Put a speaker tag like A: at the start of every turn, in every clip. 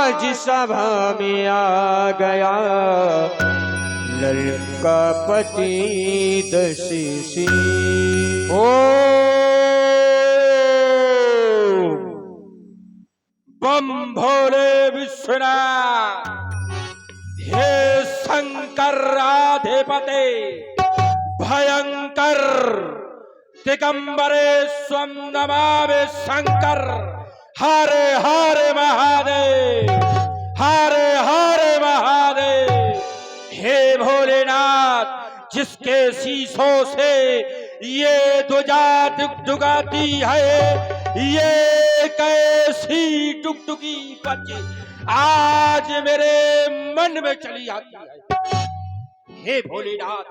A: आज सभा में आ गया लंकापति दशीसी। ओ बम भोले विश्वनाथ, हे शंकर आधिपते भयंकर दिगंबरे स्वम नमामि शंकर। हरे हरे महादेव, हरे हरे महादेव। हे भोलेनाथ, जिसके शीशों से ये ध्वजा डुगडुगाती है, ये कैसी डुगडुगी बची आज मेरे मन में चली आती है। हे भोलेनाथ,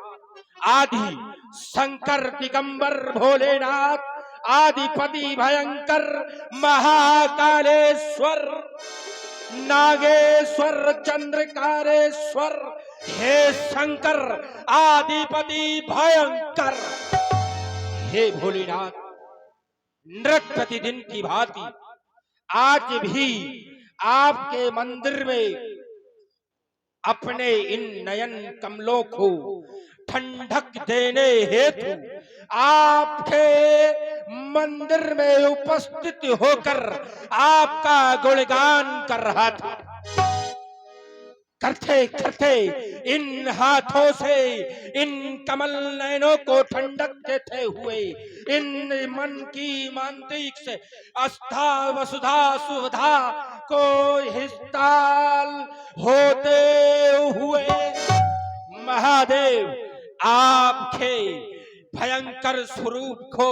A: आदि शंकर दिगंबर भोलेनाथ, आदिपति भयंकर महाकालेश्वर नागेश्वर चंद्रकारेश्वर, हे शंकर आदिपति भयंकर। हे भोलेनाथ, नृत्य प्रतिदिन की भांति आज भी आपके मंदिर में अपने इन नयन कमलों को ठंडक देने हेतु आपके मंदिर में उपस्थित होकर आपका गुणगान कर रहा था। करते करते इन हाथों से इन कमल नयनों को ठंडक देते हुए, इन मन की मांत्रिक से आस्था वसुधा सुधा को हिस्ताल होते हुए महादेव आपके भयंकर स्वरूप को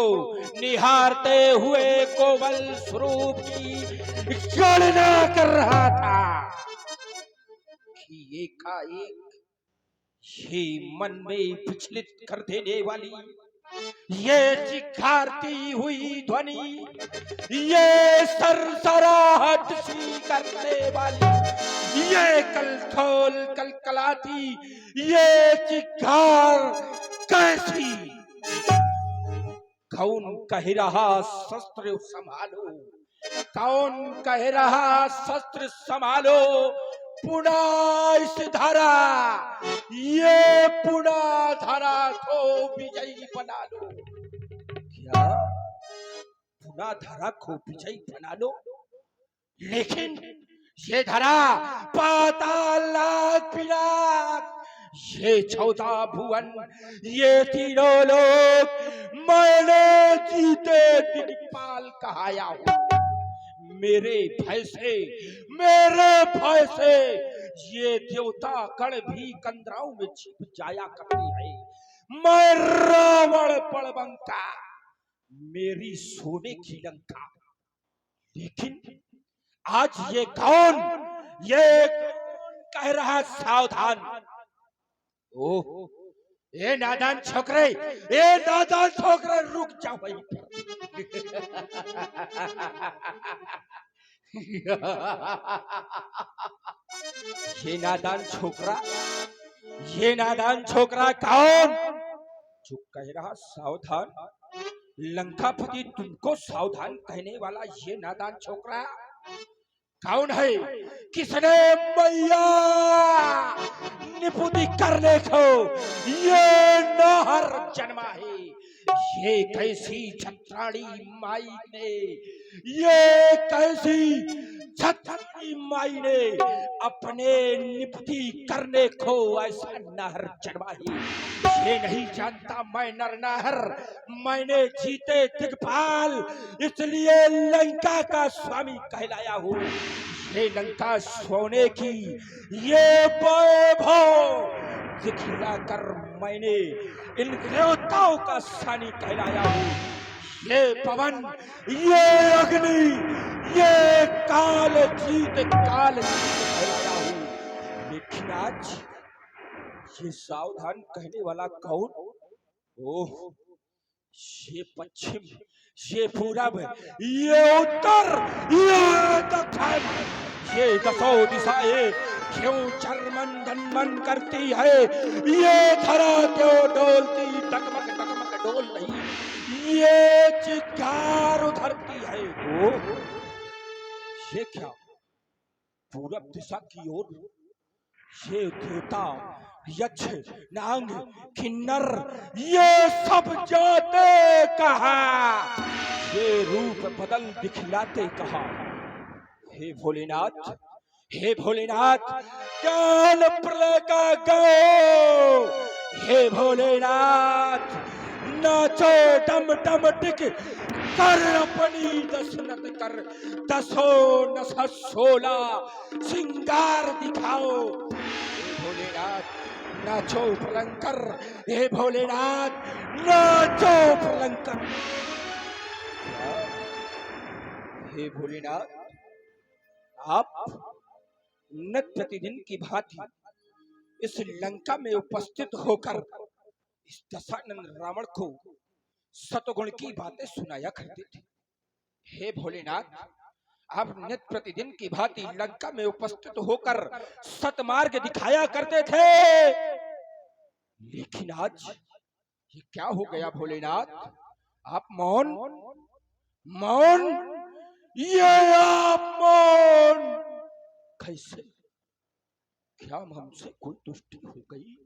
A: निहारते हुए कोवल स्वरूप की गणना कर रहा था कि एकाएक ये मन में विचलित कर देने वाली, ये चिखारती हुई ध्वनि, ये सरसराहट सी करने वाली, ये कलखोल कलकलाती ये चिखार कैसी? कौन कह रहा शस्त्र संभालो, कौन कह रहा शस्त्र संभालो, पुनः इस धारा, ये पुनः धारा को विजयी बना लो। क्या पुनः धारा को विजयी बना लो? लेकिन ये धारा पाताल पिनाक, ये 14 भुवन, ये तीनों लोग मैंने जीते दिग्पाल कहाया हूँ। मेरे भय से ये देवता गण भी कंदराओं में छिप जाया करती है। मैं रावण बड़बंका, मेरी सोने की लंका। लेकिन आज ये कौन कह रहा सावधान? ओह, ये नादान छोकरे, रुक जाओ भाई। ये नादान छोकरा कौन जो कह रहा सावधान? लंकापति तुमको सावधान कहने वाला ये नादान छोकरा कौन है? किसने मैया निपुति करने को ये नहर जन्मा है? ये कैसी छत्राणी माई ने, ये कैसी छत्राणी माई ने अपने निपुति करने को ऐसा नहर जन्मा है? ये नहीं जानता मैं नर नहर, मैंने जीते दिग्पाल इसलिए लंका का स्वामी कहलाया हूँ। ये लंका सोने की ये वैभव दिखला कर मैंने इन देवताओं का सानी कहलाया हूँ। ये पवन, ये अग्नि, ये काल जीत कहलाया हूँ। लेकिन आज ये सावधान कहने वाला कौन? ओह, ये पश्चिम, ये पूरब, ये उत्तर, ये दक्षिण, ये दसों दिशाएं क्यों चरमन करती है? ये धरा क्यों डोलती टकमक डोल रही? ये चित्कार उधरती है। ओ, ये क्या पूरब दिशा की ओर ये देवता, यक्ष, नाग, किन्नर ये सब जाते कहा, ये रूप बदल दिखलाते कहा। हे भोलेनाथ, हे भोलेनाथ, ज्ञान प्रलय का गो, हे भोलेनाथ, नाचो डम डम टिक कर अपनी दशनत कर, दसो नस 16 सिंगार दिखाओ। हे भोलेनाथ नाचो प्रलंकर, हे भोलेनाथ नाचो प्रलंकर। हे भोलेनाथ, आप नित्य प्रतिदिन की भांति इस लंका में उपस्थित होकर इस दशानन रावण को सतगुण की बातें सुनाया करते थे। हे भोलेनाथ, आप नित्य प्रतिदिन की भांति लंका में उपस्थित होकर सतमार्ग दिखाया करते थे, लेकिन आज ये क्या हो गया भोलेनाथ? आप मौन मौन, ये आप मौन कैसे? क्या हमसे कोई दुष्टि हो गई?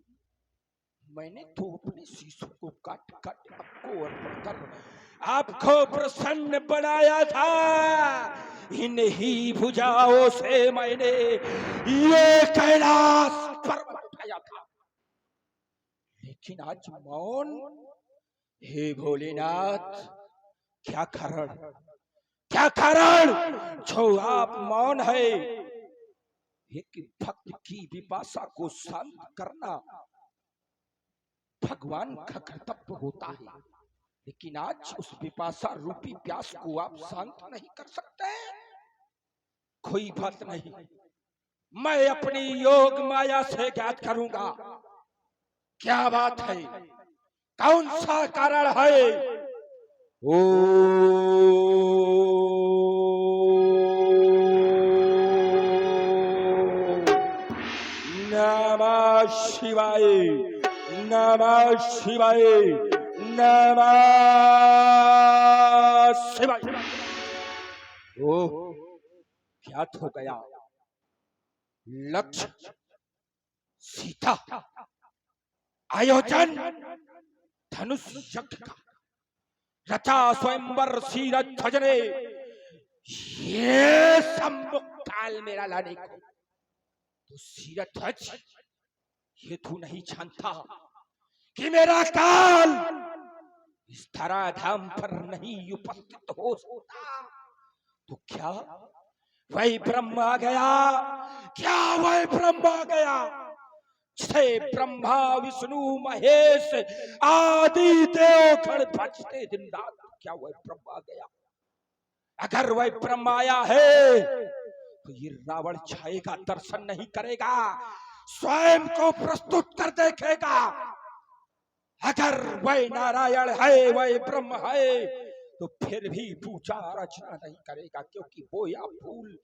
A: मैंने तो अपने शीशों को काट काट आपको अर्पण कर आपको प्रसन्न बनाया था। इन्हीं भुजाओं से मैंने ये कैलाश पर्वत उठाया था, लेकिन आज मौन। हे भोलेनाथ, क्या कारण, क्या कारण जो आप मौन है? एक भक्त की विपाशा को शांत करना भगवान का कर्तव्य होता है, लेकिन आज उस विपाशा रूपी प्यास को आप शांत नहीं कर सकते। कोई बात नहीं, मैं अपनी योग माया से ज्ञात करूंगा क्या बात है, कौन सा कारण है। ओ नमः शिवाय, नमः शिवाय, नमः शिवाय। ओह, क्या हो गया? लक्ष्य, सीता, आयोजन, धनुष यज्ञ का रचा स्वयंवर सीरज ध्वजने, ये सम्मुख काल मेरा लाने को तो सीरज ध्वज, ये तू नहीं जानता कि मेरा काल इस धराधाम पर नहीं उपस्थित हो सकता। तो क्या वही ब्रह्म आ गया? क्या वही ब्रह्म आ गया जिसे ब्रह्मा विष्णु महेश आदि देवगण भजते दिन रात? क्या वही ब्रह्म आ गया? अगर वही ब्रह्म आया है तो ये रावण छाएगा, दर्शन नहीं करेगा, स्वयं को प्रस्तुत कर देखेगा। अगर वह नारायण है, वह ब्रह्म है, तो फिर भी पूजा अर्चना नहीं करेगा, क्योंकि बोया फूल,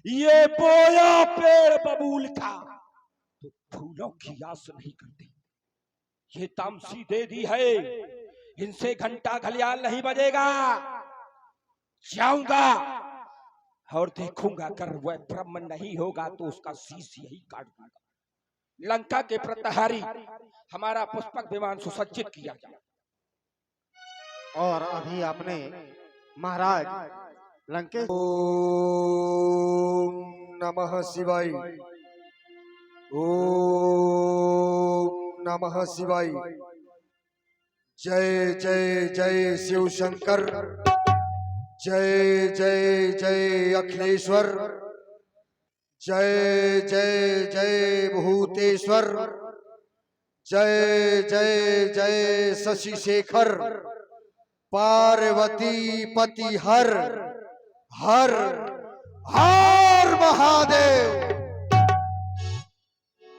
A: ये बोया पेड़ बबूल का तो फूलों की आस नहीं करते। ये तामसी दे दी है, इनसे घंटा घलियाल नहीं बजेगा। जाऊंगा और देखूंगा, अगर वह ब्रह्म नहीं होगा तो उसका शीश यही काट दूंगा। लंका के प्रतहारी हमारा पुष्पक विमान सुसज्जित किया जाए।
B: और अभी आपने महाराज लंकेश
C: ओम नमः शिवाय, ओम नमः शिवाय। जय जय जय शिव शंकर, जय जय जय अखिलेश्वर, जय जय जय भूतेश्वर, जय जय जय शशि शेखर, पार्वती पति हर हर हर महादेव।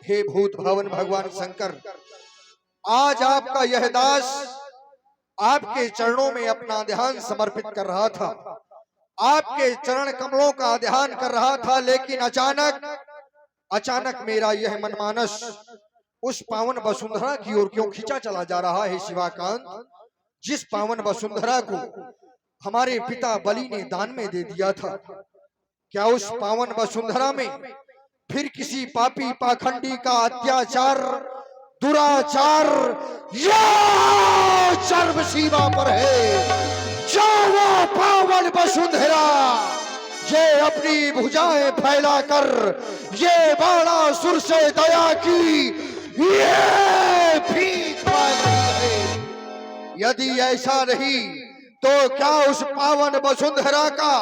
C: हे भूत भवन भगवान शंकर, आज आपका यह दास आपके चरणों में अपना ध्यान समर्पित कर रहा था, आपके चरण कमलों का ध्यान कर रहा था, लेकिन अचानक मेरा यह मनमानस उस पावन वसुंधरा की ओर क्यों खींचा चला जा रहा है शिवाकांत, जिस पावन वसुंधरा को हमारे पिता बलि ने दान में दे दिया था। क्या उस पावन वसुंधरा में फिर किसी पापी पाखंडी का अत्याचार, दुराचार या चर्म सीमा पर है? जो वो पावन वसुंधरा ये अपनी भुजाएं फैलाकर ये बाणासुर से दया की ये भीख मांग रही है। यदि ऐसा नहीं तो क्या उस पावन वसुंधरा का,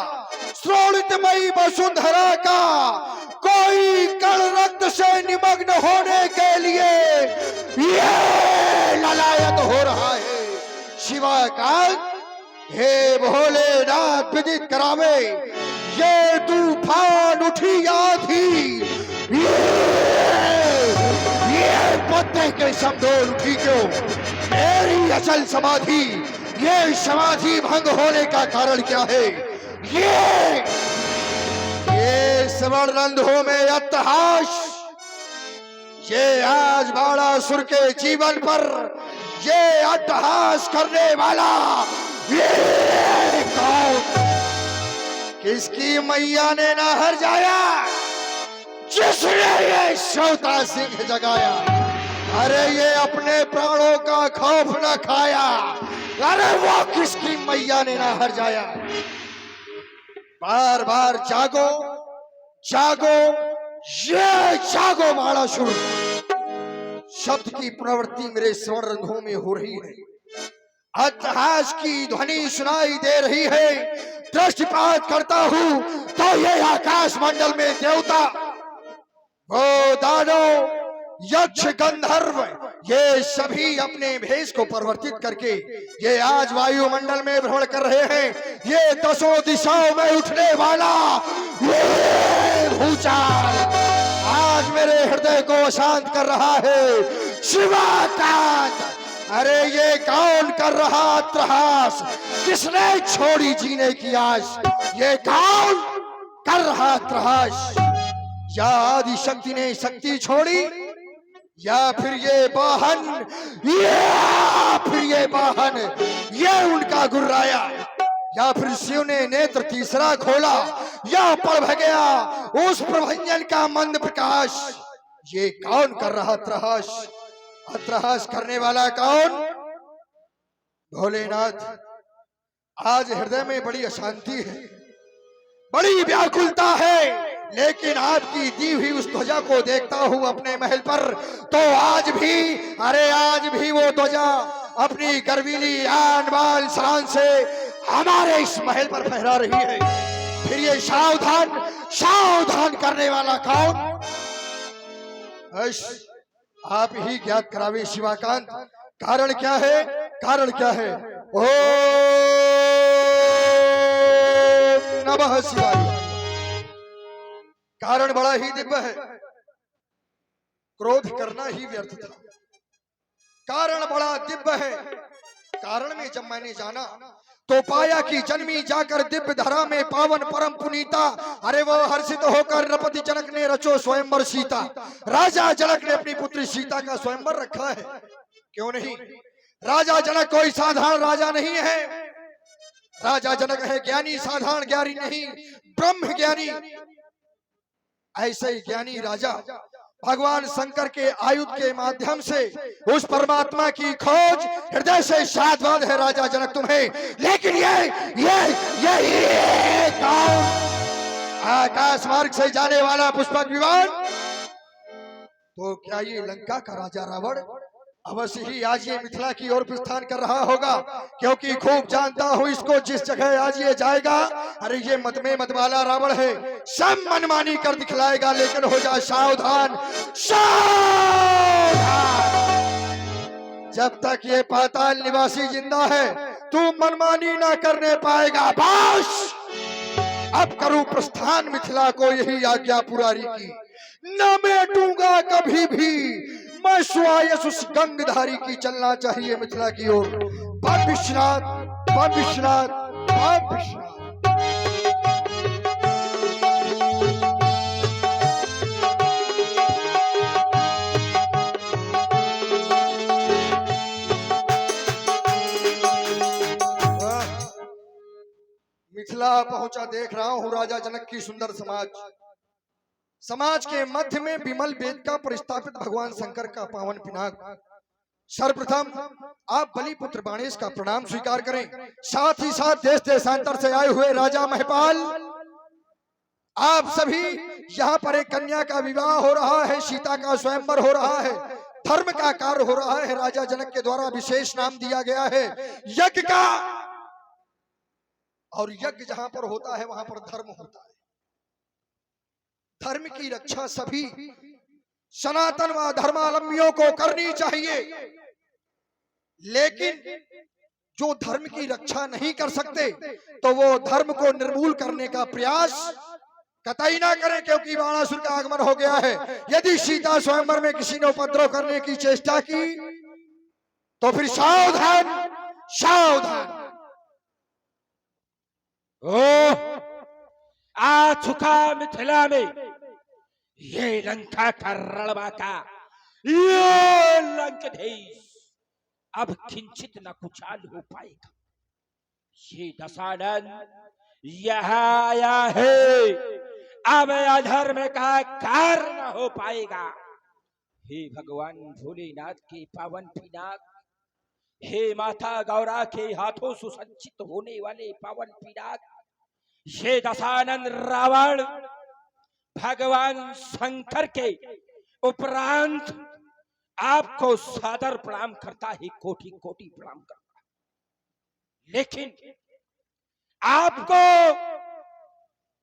C: श्रोणितमयी वसुंधरा का कोई कण रक्त से निमग्न होने के लिए ये ललायत हो रहा है? शिवाकांत, हे भोलेनाथ विदित करावे, ये तूफान उठी आधी, ये पत्ते के समदोल उठी क्यों? मेरी अचल समाधि, ये समाधि भंग होने का कारण क्या है? ये स्वर्ण रंध्रों में अट्टहास, ये आज बाणासुर के जीवन पर ये अट्टहास करने वाला ये कौन? किसकी मैया ने ना हर जाया जिसने ये श्रोता सिंह जगाया? अरे ये अपने प्राणों का खौफ न खाया, अरे वो किसकी मैया ने ना हर जाया? बार बार जागो जागो, ये जागो बाणासुर। शब्द की प्रवृत्ति मेरे स्वर्ण रंगों में हो रही है, अट्टहास की ध्वनि सुनाई दे रही है। दृष्टिपात करता हूं तो ये आकाश मंडल में देवता, वो दानव, यक्ष, गंधर्व, ये सभी अपने भेष को परिवर्तित करके ये आज वायुमंडल में भ्रमण कर रहे हैं। ये दसों दिशाओं में उठने वाला ये भूचाल आज मेरे हृदय को शांत कर रहा है। शिवाकांत, अरे ये कौन कर रहा त्रास? किसने छोड़ी जीने की आस? ये कौन कर रहा त्रास? या आदि शक्ति ने शक्ति छोड़ी, या फिर ये वाहन, या फिर ये वाहन ये उनका गुर्राया, या फिर शिव ने नेत्र तीसरा खोला, या पड़ गया उस प्रभंजन का मंद प्रकाश। ये कौन कर रहा त्रास? अत्रहास करने वाला कौन? भोलेनाथ, आज हृदय में बड़ी अशांति है, बड़ी व्याकुलता है, लेकिन आपकी दी हुई उस ध्वजा को देखता हूं अपने महल पर, तो आज भी, अरे आज भी वो ध्वजा अपनी गर्वीली आन बान शान से हमारे इस महल पर फहरा रही है। फिर ये सावधान सावधान करने वाला कौन? आप ही ज्ञात करावे शिवाकांत, कारण क्या है? कारण क्या है? ओम नमः शिवाय। कारण बड़ा ही दिव्य है, क्रोध करना ही व्यर्थ था। कारण बड़ा दिव्य है। कारण में जब मैंने जाना तो पाया कि जन्मी जाकर दिव्य धरा में पावन परम पुनीता, अरे वो हर्षित होकर नृपति जनक ने रचो स्वयंवर सीता। राजा जनक ने अपनी पुत्री सीता का स्वयंवर रखा है, क्यों नहीं? राजा जनक कोई साधारण राजा नहीं है, राजा जनक है ज्ञानी, साधारण ज्ञानी नहीं, ब्रह्म ज्ञानी। ऐसे ही ज्ञानी राजा भगवान शंकर के आयुध के माध्यम से उस परमात्मा की खोज हृदय से साधवाद है राजा जनक तुम्हें। लेकिन ये कौन? आकाश मार्ग से जाने वाला पुष्पक विमान, तो क्या ये लंका का राजा रावण? अवश्य ही आज ये मिथिला की ओर प्रस्थान कर रहा होगा, क्योंकि खूब जानता हूं इसको जिस जगह आज ये जाएगा, अरे ये मत में मत वाला रावण है, सब मनमानी कर दिखलाएगा। लेकिन हो जा सावधान सावधान, जब तक ये पाताल निवासी जिंदा है तू मनमानी ना करने पाएगा। बस अब करूं प्रस्थान मिथिला को यही आज्ञा पुरारी की, न मेटूंगा कभी भी मैं सुआयस उस गंगधारी की। चलना चाहिए मिथिला की ओर। बाप विश्वनाथ, बाप विश्वनाथ, बाप विश्वनाथ। मिथिला पहुंचा देख रहा हूं राजा जनक की सुंदर समाज के मध्य में विमल वेदिका पर स्थापित भगवान शंकर का पावन पिनाक। सर्वप्रथम आप बलिपुत्र बाणेश का प्रणाम स्वीकार करें, साथ ही साथ देश देशांतर से आए हुए राजा महपाल, आप सभी यहाँ पर एक कन्या का विवाह हो रहा है, सीता का स्वयंवर हो रहा है, धर्म का कार्य हो रहा है। राजा जनक के द्वारा विशेष नाम दिया गया है यज्ञ का, और यज्ञ जहां पर होता है वहां पर धर्म होता है। धर्म की रक्षा सभी सनातन व धर्मावलंबियों को करनी चाहिए, लेकिन जो धर्म की रक्षा नहीं कर सकते तो वो धर्म को निर्मूल करने का प्रयास कतई ना करें, क्योंकि बाणासुर का आगमन हो गया है। यदि सीता स्वयंवर में किसी ने उपद्रव करने की चेष्टा की तो फिर सावधान सावधान।
A: आ चुका मिथिला में ये लंका का रणवा का ये लंकधीश, अब किंचित न कुचाल हो पाएगा। ये दशानन यहाँ आया है, अब अधर्म का कार्य न हो पाएगा। हे भगवान भोलेनाथ के पावन पिनाक, हे माता गौरा के हाथों सुसज्जित होने वाले पावन पिनाक, ये दशानन रावण भगवान शंकर के उपरांत आपको सादर प्रणाम करता है, कोटि कोटि प्रणाम करता है। लेकिन आपको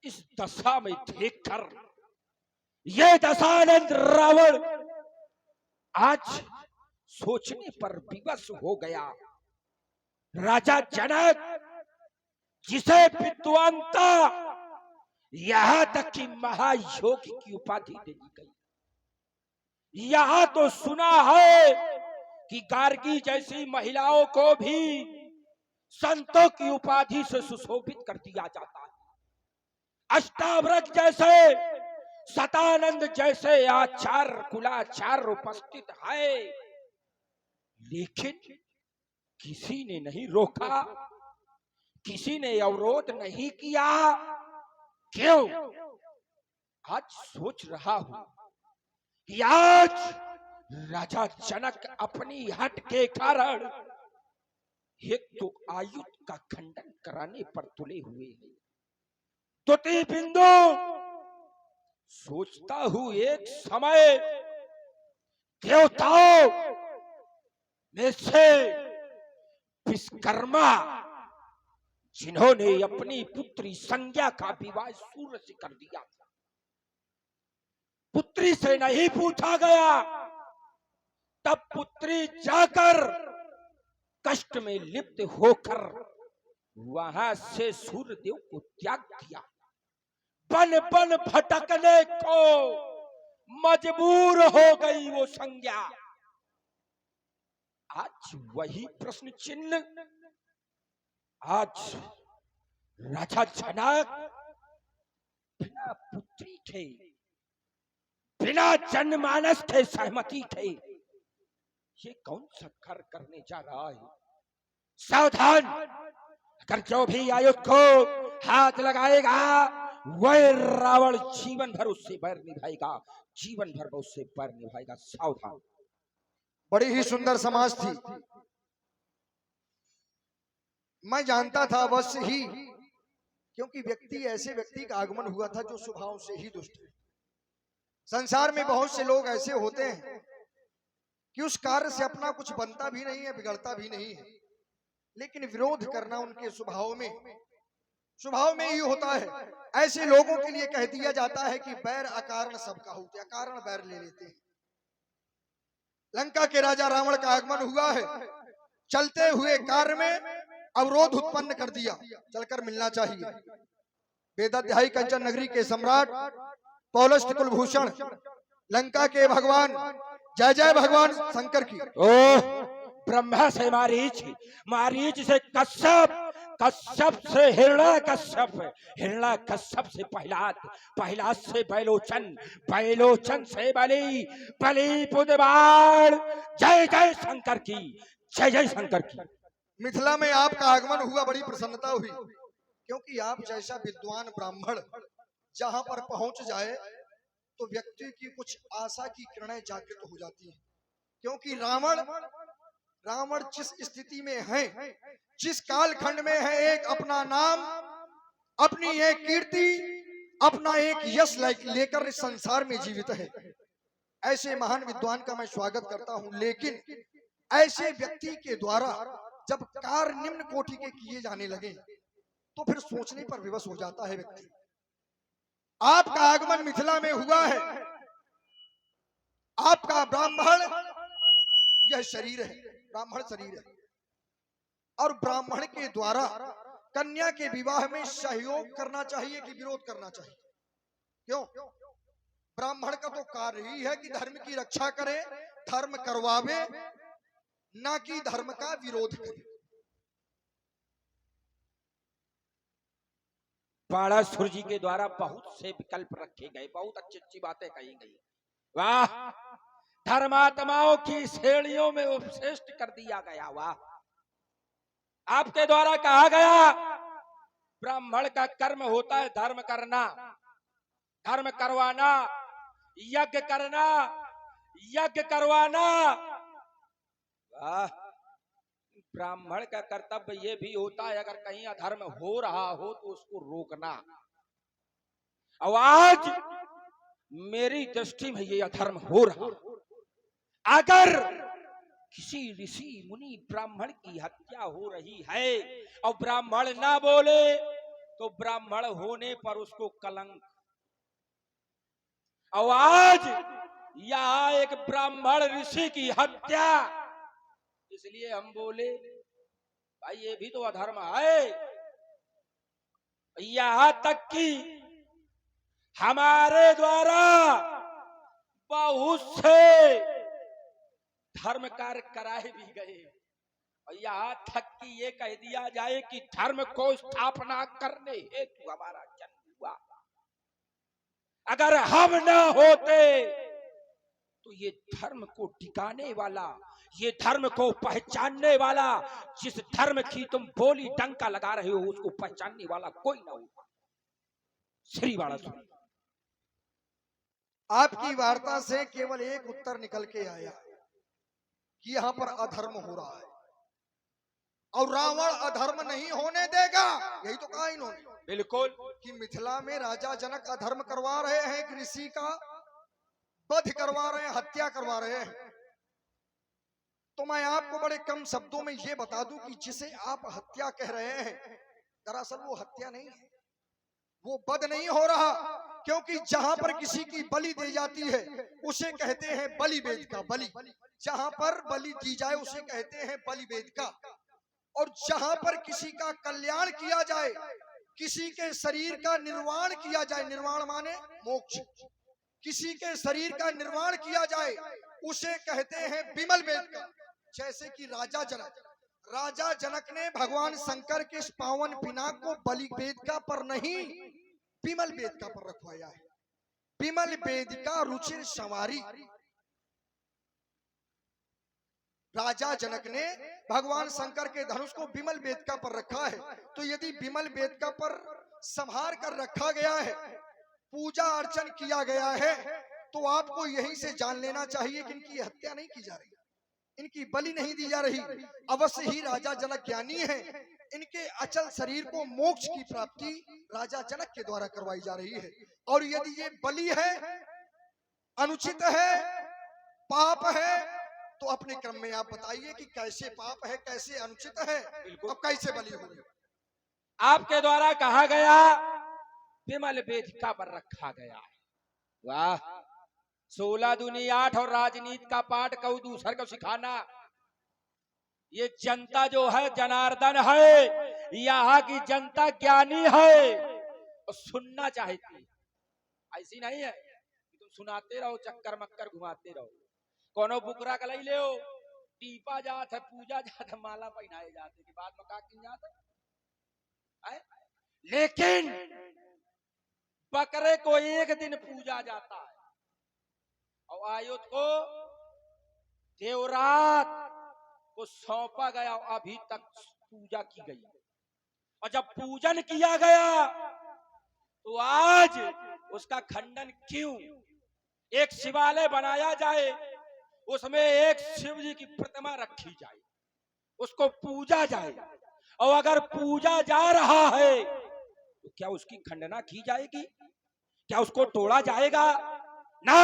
A: इस दशा में देखकर ये दशानन रावण आज सोचने पर विवश हो गया। राजा जनक जिसे विद्वानता यहां तक कि महायोगी की उपाधि दे दी गई, यहां तो सुना है कि गार्गी जैसी महिलाओं को भी संतों की उपाधि से सुशोभित कर दिया जाता है। अष्टावक्र जैसे, सतानंद जैसे आचार्य कुलाचार्य उपस्थित है, लेकिन किसी ने नहीं रोका, किसी ने अवरोध नहीं किया। क्यों? आज सोच रहा हूं कि आज राजा जनक अपनी हट के कारण एक तो आयुध का खंडन कराने पर तुले हुए हैं। तुति बिंदु सोचता हूं एक समय देवताओं में से विश्वकर्मा, जिन्होंने अपनी पुत्री संज्ञा का विवाह सूर्य से कर दिया था, पुत्री से नहीं पूछा गया, तब पुत्री जाकर कष्ट में लिप्त होकर वहां से सूर्यदेव को त्याग दिया, बन बन भटकने को मजबूर हो गई वो संज्ञा। आज वही प्रश्न चिन्ह आज राजा जनक बिना पुत्री थे, बिना जनमानस के सहमति थे, ये कौन सा कार्य करने जा रहा है? सावधान, अगर जो भी आयुध को हाथ लगाएगा वह रावण जीवन भर उससे बैर निभाएगा, जीवन भर उससे बैर निभाएगा। सावधान।
C: बड़ी ही सुंदर समाज थी। मैं जानता था अवश्य ही, क्योंकि ऐसे व्यक्ति का आगमन हुआ था जो स्वभाव से ही दुष्ट है। संसार में बहुत से लोग ऐसे होते हैं कि उस कार्य से अपना कुछ बनता भी नहीं है, बिगड़ता भी नहीं है, लेकिन विरोध करना उनके स्वभाव में ही होता है। ऐसे लोगों के लिए कह दिया जाता है कि बैर अकारण सबका होते, अकारण बैर ले लेते हैं। लंका के राजा रावण का आगमन हुआ है, चलते हुए कार्य में अवरोध उत्पन्न कर दिया, चलकर मिलना चाहिए। वेदाध्यायी कंचन नगरी के सम्राट पौलस्त्य कुलभूषण, लंका के भगवान, जय जय भगवान शंकर की।
A: ब्रह्मा से मारीच, मारीच से कश्यप, कश्यप से हिरण्यकश्यप, हिरण्यकश्यप से प्रहलाद, प्रहलाद से बैलोचन, बैलोचन से बलि, बलि बुधवार। जय जय शंकर की, जय जय शंकर की।
C: मिथिला में आपका आगमन हुआ, बड़ी प्रसन्नता हुई, क्योंकि आप जैसा विद्वान ब्राह्मण जहां पर पहुंच जाए तो व्यक्ति की कुछ आशा की किरणें जागृत हो जाती है। क्योंकि रावण रावण जिस स्थिति में है, जिस कालखंड में है, एक अपना नाम, अपनी एक कीर्ति, अपना एक यश लेकर इस संसार में जीवित है। ऐसे महान विद्वान का मैं स्वागत करता हूं, लेकिन ऐसे व्यक्ति के द्वारा जब कार्य निम्न कोटि के किए जाने लगे तो फिर सोचने पर विवश हो जाता है व्यक्ति। आपका आगमन मिथिला में हुआ है, आपका ब्राह्मण यह शरीर है, ब्राह्मण शरीर है, और ब्राह्मण के द्वारा कन्या के विवाह में सहयोग करना चाहिए कि विरोध करना चाहिए? क्यों? ब्राह्मण का तो कार्य ही है कि धर्म की रक्षा करे, धर्म करवावे, ना कि धर्म का विरोध करे।
A: बाणासुर जी के द्वारा बहुत से विकल्प रखे गए, बहुत अच्छी अच्छी बातें कही गई। वाह, धर्मात्माओं की श्रेणियों में उपश्रेष्ठ कर दिया गया। वाह, आपके द्वारा कहा गया ब्राह्मण का कर्म होता है धर्म करना, धर्म करवाना, यज्ञ करना, यज्ञ करवाना। वाह, ब्राह्मण का कर्तव्य ये भी होता है अगर कहीं अधर्म हो रहा हो तो उसको रोकना। और आज मेरी दृष्टि में ये अधर्म हो रहा, अगर किसी ऋषि मुनि ब्राह्मण की हत्या हो रही है और ब्राह्मण ना बोले तो ब्राह्मण होने पर उसको कलंक। और आज यहाँ एक ब्राह्मण ऋषि की हत्या, इसलिए हम बोले भाई ये भी तो अधर्म है। यहां तक कि हमारे द्वारा बहुत से धर्म कार्य कराए भी गए, और यहाँ तक कि ये कह दिया जाए कि धर्म को स्थापना करने हेतु हमारा जन्म हुआ। अगर हम न होते तो ये धर्म को टिकाने वाला, ये धर्म को पहचानने वाला, जिस धर्म की तुम बोली डंका लगा रहे हो उसको पहचानने वाला कोई ना होगा। श्री बाणासुर,
C: आपकी वार्ता से केवल एक उत्तर निकल के आया कि यहाँ पर अधर्म हो रहा है और रावण अधर्म नहीं होने देगा। यही तो कहा इन्होंने,
A: बिल्कुल,
C: कि मिथिला में राजा जनक अधर्म करवा रहे हैं, एक ऋषि का वध करवा रहे हैं, हत्या करवा रहे हैं। तो मैं आपको बड़े कम शब्दों में ये बता दूं कि जिसे आप हत्या कह रहे हैं, दरअसल वो हत्या नहीं है, वो वध नहीं हो रहा। क्योंकि जहां पर किसी की बलि दी जाती है उसे कहते हैं बलि वेद का बलि, जहां पर बलि दी जाए उसे कहते हैं बलि वेद का। और जहां पर किसी का कल्याण किया जाए, किसी के शरीर का निर्वाण किया जाए, निर्वाण माने मोक्ष, किसी के शरीर का निर्वाण किया जाए उसे कहते हैं विमल वेद का। जैसे कि राजा जनक ने भगवान शंकर के इस पावन पिनाक को बलि वेदिका पर नहीं विमल वेदिका पर रखवाया है। विमल वेदिका रुचिर संवारी, राजा जनक ने भगवान शंकर के धनुष को विमल वेदिका पर रखा है। तो यदि विमल वेदिका पर संभार कर रखा गया है, पूजा अर्चन किया गया है, तो आपको यहीं से जान लेना चाहिए कि इनकी हत्या नहीं की जा रही, इनकी बलि नहीं दी जा रही। अवश्य ही राजा जनक ज्ञानी हैं, इनके अचल शरीर को मोक्ष की प्राप्ति राजा जनक के द्वारा करवाई जा रही है। और यदि ये बलि है, अनुचित है, पाप है, तो अपने क्रम में आप बताइए कि कैसे पाप है, कैसे अनुचित है और कैसे बलि हो गई।
A: आपके द्वारा कहा गया विमल वेदिका पर रखा गया। वाह, 16 दूनी 8 और राजनीति का पाठ कहू दूसर को सिखाना। ये जनता जो है जनार्दन है, यहाँ की जनता ज्ञानी है और सुनना चाहती है। ऐसी नहीं है कि तुम सुनाते रहो, चक्कर मक्कर घुमाते रहो। कोनो बुकरा का लई ले, टीपा जात है, पूजा जात है, माला पहनाए जाते के बाद में का किन जात है। लेकिन बकरे को एक दिन पूजा जाता है और आयुध को देवरात को सौंपा गया, अभी तक पूजा की गई। और जब पूजन किया गया तो आज उसका खंडन क्यों? एक शिवालय बनाया जाए, उसमें एक शिव जी की प्रतिमा रखी जाए, उसको पूजा जाए, और अगर पूजा जा रहा है तो क्या उसकी खंडना की जाएगी? क्या उसको तोड़ा जाएगा? ना,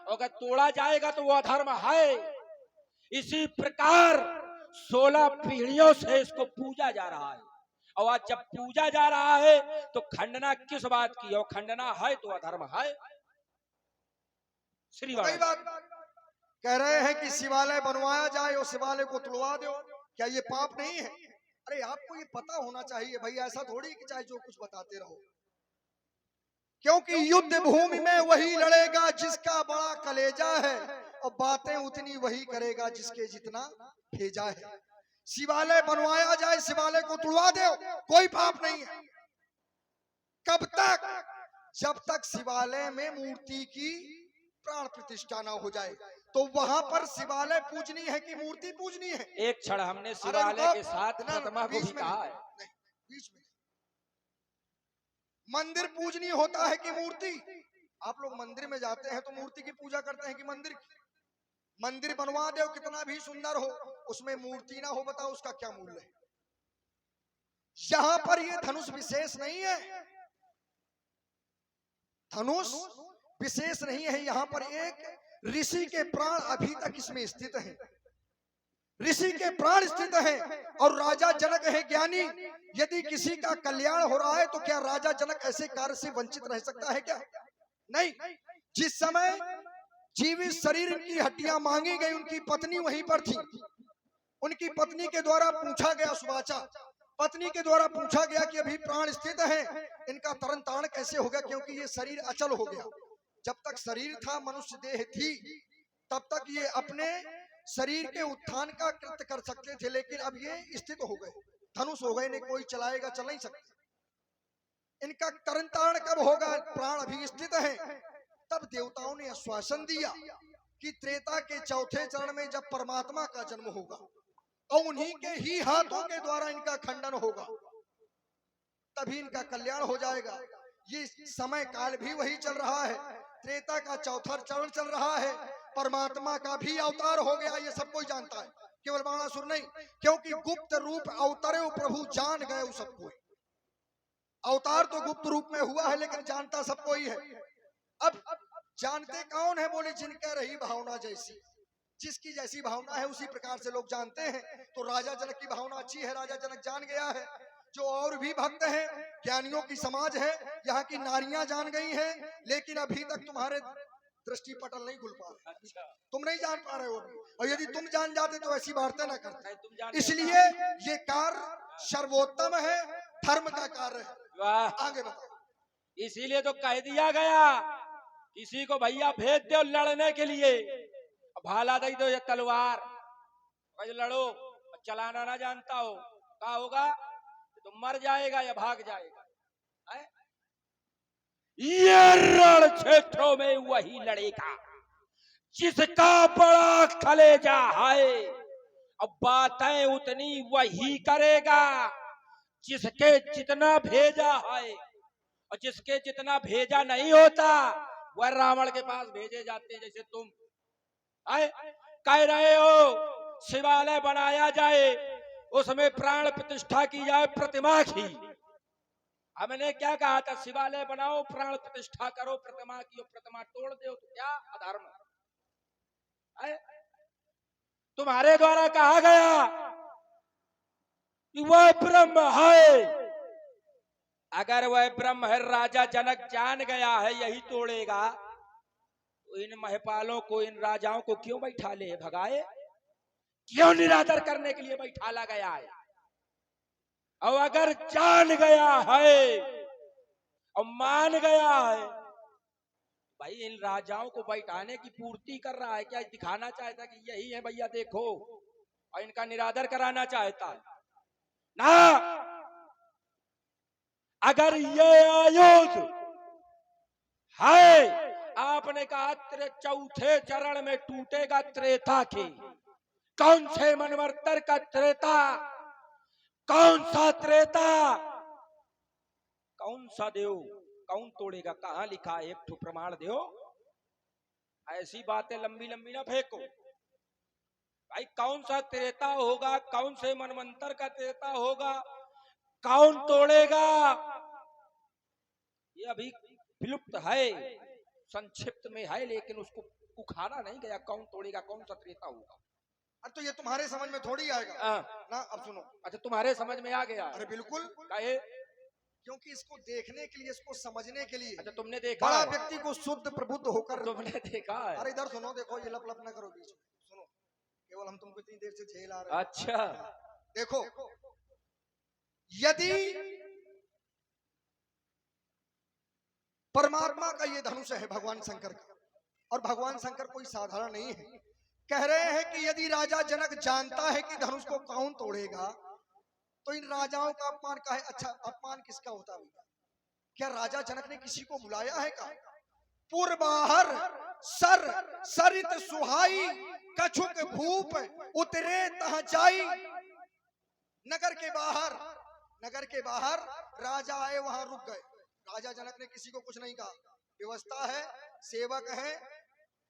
A: अगर तोड़ा जाएगा तो वो अधर्म है। इसी प्रकार 16 पीढ़ियों से इसको पूजा जा रहा है, और आज जब पूजा जा रहा है तो खंडना किस बात की? और खंडना है तो अधर्म है। श्री
C: कई बात कह रहे हैं कि शिवालय बनवाया जाए और शिवालय को तुड़वा दो, क्या ये पाप नहीं है? अरे आपको ये पता होना चाहिए भाई, ऐसा थोड़ी कि चाहे जो कुछ बताते रहो, क्योंकि युद्ध भूमि में वही लड़ेगा जिसका बड़ा कलेजा है, और बातें उतनी वही करेगा जिसके जितना भेजा है। शिवालय बनवाया जाए, शिवालय को तुड़वा दो, कोई पाप नहीं है। कब तक? जब तक शिवालय में मूर्ति की प्राण प्रतिष्ठा ना हो जाए। तो वहां पर शिवालय पूजनी है कि मूर्ति पूजनी है?
A: एक क्षण हमने शिवालय के साथ प्रतिमा को भी कहा है।
C: बीच में मंदिर पूजनी होता है कि मूर्ति? आप लोग मंदिर में जाते हैं तो मूर्ति की पूजा करते हैं कि मंदिर की? मंदिर बनवा दो कितना भी सुंदर हो, उसमें मूर्ति ना हो, बताओ उसका क्या मूल्य है? यहां पर ये धनुष विशेष नहीं है, धनुष विशेष नहीं है। यहाँ पर एक ऋषि के प्राण अभी तक इसमें स्थित हैं, ऋषि के प्राण स्थित हैं, और राजा जनक है ज्ञानी। यदि किसी का कल्याण हो रहा है तो क्या राजा जनक ऐसे कार्य से वंचित रह सकता है क्या? नहीं। जिस समय जीवित शरीर की हड्डियां मांगी गई, उनकी पत्नी वहीं पर थी। उनकी पत्नी के द्वारा पूछा गया, सुवाचा पत्नी के द्वारा पूछा गया कि अभी प्राण स्थित है, इनका तरन तारण कैसे होगा, क्योंकि ये शरीर अचल हो गया। जब तक शरीर था, मनुष्य देह थी, तब तक ये अपने शरीर के उत्थान का कृत्य कर सकते थे, लेकिन अब ये स्थित हो गए, धनुष हो गए, नहीं कोई चलाएगा, चल नहीं सकते। इनका तरन तारण कब होगा? प्राण अभी स्थित है। तब देवताओं ने आश्वासन दिया कि त्रेता के चौथे चरण में जब परमात्मा का जन्म होगा और उन्हीं के ही हाथों के द्वारा इनका खंडन होगा, तभी इनका कल्याण हो जाएगा। ये समय काल भी वही चल रहा है, त्रेता का चौथा चरण चल रहा है, परमात्मा का भी अवतार हो गया, ये सब कोई जानता है, केवल बाणासुर नहीं, क्योंकि गुप्त रूप अवतरे प्रभु जान गए सबको। अवतार तो गुप्त रूप में हुआ है, लेकिन जानता सबको ही है। अब जानते कौन है? बोले जिनका रही भावना जैसी, जिसकी जैसी भावना है उसी प्रकार से लोग जानते हैं। तो राजा जनक की भावना अच्छी है, राजा जनक जान गया है। जो और भी भक्त हैं, ज्ञानियों की समाज है, यहाँ की नारियां जान गई हैं, लेकिन अभी तक तुम्हारे दृष्टि पटल नहीं खुल पा रहे, तुम नहीं जान पा रहे हो। और यदि तुम जान जाते तो ऐसी बातें ना करते। इसलिए ये कार्य सर्वोत्तम है, धर्म का कार्य है। आगे बताओ।
A: इसीलिए तो कह दिया गया, किसी को भैया भेज दो लड़ने के लिए, भाला दे दो ये तलवार, लड़ो, चलाना ना जानता हो, क्या होगा? तो मर जाएगा या भाग जाएगा। ये रण क्षेत्रों में वही लड़ेगा जिसका बड़ा कलेजा है, अब बातें उतनी वही करेगा जिसके जितना भेजा है, और जिसके जितना भेजा नहीं होता वह रावण के पास भेजे जाते। जैसे तुम कह रहे हो शिवालय बनाया जाए, उसमें प्राण प्रतिष्ठा की जाए प्रतिमा की। हमने क्या कहा था? शिवालय बनाओ, प्राण प्रतिष्ठा करो प्रतिमा की, और प्रतिमा तोड़ दो तो क्या अधर्म है? तुम्हारे द्वारा कहा गया कि वह ब्रह्म है। अगर वह ब्रह्म है, राजा जनक जान गया है यही तोड़ेगा, तो इन महपालों को, इन राजाओं को क्यों बैठा ले भगाए? क्यों निरादर करने के लिए बैठाला गया है? और अगर जान गया है और मान गया है, भाई इन राजाओं को बैठाने की पूर्ति कर रहा है क्या? दिखाना चाहता कि यही है भैया देखो, और इनका निरादर कराना चाहता है ना। अगर ये आयुध है, आपने कहा चौथे चरण में टूटेगा त्रेता के, कौन से मनवर्तर का त्रेता? कौन सा त्रेता, कौन सा देव, कौन तोड़ेगा, कहां लिखा है, एक ठो प्रमाण दो। ऐसी बातें लंबी लंबी ना फेंको भाई। कौन सा त्रेता होगा, कौन से मनवंतर का त्रेता होगा, कौन तोड़ेगा, ये अभी विलुप्त है, संक्षिप्त में है, लेकिन उसको उखाड़ा नहीं गया। कौन तोड़ेगा, कौन सा त्रेता होगा।
C: अरे तो ये तुम्हारे समझ में थोड़ी आएगा ना। अब सुनो।
A: अच्छा, तुम्हारे समझ में आ गया।
C: अरे बिल्कुल,
A: काहे?
C: क्योंकि इसको देखने के लिए, इसको समझने के लिए
A: अच्छा, तुमने देखा
C: बड़ा
A: है?
C: व्यक्ति को शुद्ध प्रबुद्ध होकर।
A: तुमने देखा है?
C: अरे इधर सुनो, देखो ये लप लप ना करो बीच में, सुनो। केवल हम तुमको इतनी देर से झेल आ रहे हैं।
A: अच्छा,
C: देखो, यदि परमात्मा का ये धनुष है भगवान शंकर का, और भगवान शंकर कोई साधारण नहीं है। कह रहे हैं कि यदि राजा जनक जानता है कि धनुष को कौन तोड़ेगा, तो इन राजाओं का अपमान का है। अच्छा, अपमान किसका होता है? क्या राजा जनक ने किसी को बुलाया है का? पूर्वाहर सर सरित सुहाई, कछुक भूप उतरे तह जाई। नगर के बाहर राजा आए, वहां रुक गए। राजा जनक ने किसी को कुछ नहीं कहा। व्यवस्था है, सेवक है।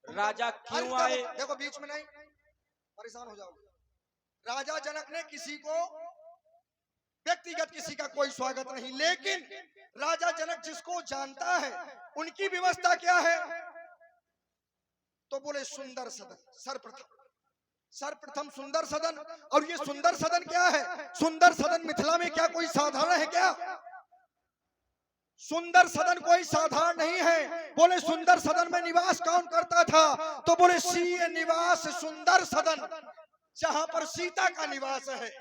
A: राजा क्यों आए?
C: देखो बीच में नहीं, परेशान हो जाओगे। राजा जनक ने किसी को व्यक्तिगत किसी का कोई स्वागत नहीं, लेकिन राजा जनक जिसको जानता है उनकी व्यवस्था क्या है? तो बोले सुंदर सदन, सर्वप्रथम सुंदर सदन। और ये सुंदर सदन क्या है? सुंदर सदन मिथिला में क्या कोई साधारण है क्या? सुंदर सदन कोई साधारण नहीं है। बोले सुंदर सदन में निवास कौन करता था? तो बोले सीय निवास सुंदर सदन, जहां पर सीता का निवास है,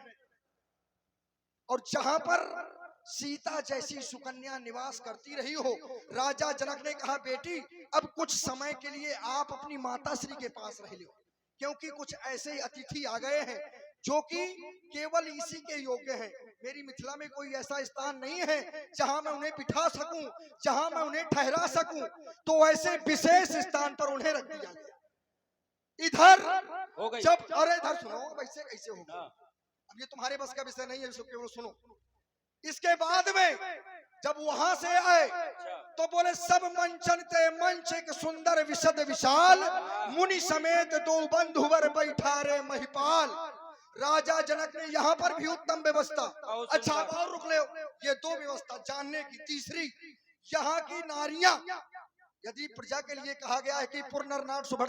C: और जहां पर सीता जैसी सुकन्या निवास करती रही हो। राजा जनक ने कहा, बेटी अब कुछ समय के लिए आप अपनी माता श्री के पास रह लो, क्योंकि कुछ ऐसे अतिथि आ गए हैं जो कि केवल इसी के योग्य हैं। मेरी मिथिला में कोई ऐसा स्थान नहीं है जहां मैं उन्हें बिठा सकूं, जहां मैं उन्हें ठहरा सकूं, तो ऐसे विशेष स्थान पर उन्हें रख दिया गया। इधर
A: हो गई।
C: जब, अरे इधर सुनो, वैसे कैसे होगा? अब ये तुम्हारे बस का विषय नहीं है, इसको केवल सुनो। इसके बाद में जब वहां से आए तो बोले सब मंचन ते मंच एक सुंदर विशद विशाल, मुनि समेत दो बंधुवर बैठा रे महिपाल। राजा जनक ने यहाँ पर भी उत्तम व्यवस्था। अच्छा, और रुक ले, ये दो व्यवस्था जानने की। तीसरी, यहाँ की नारियां, यदि प्रजा के लिए कहा गया है कि पुरनर नाट सुभर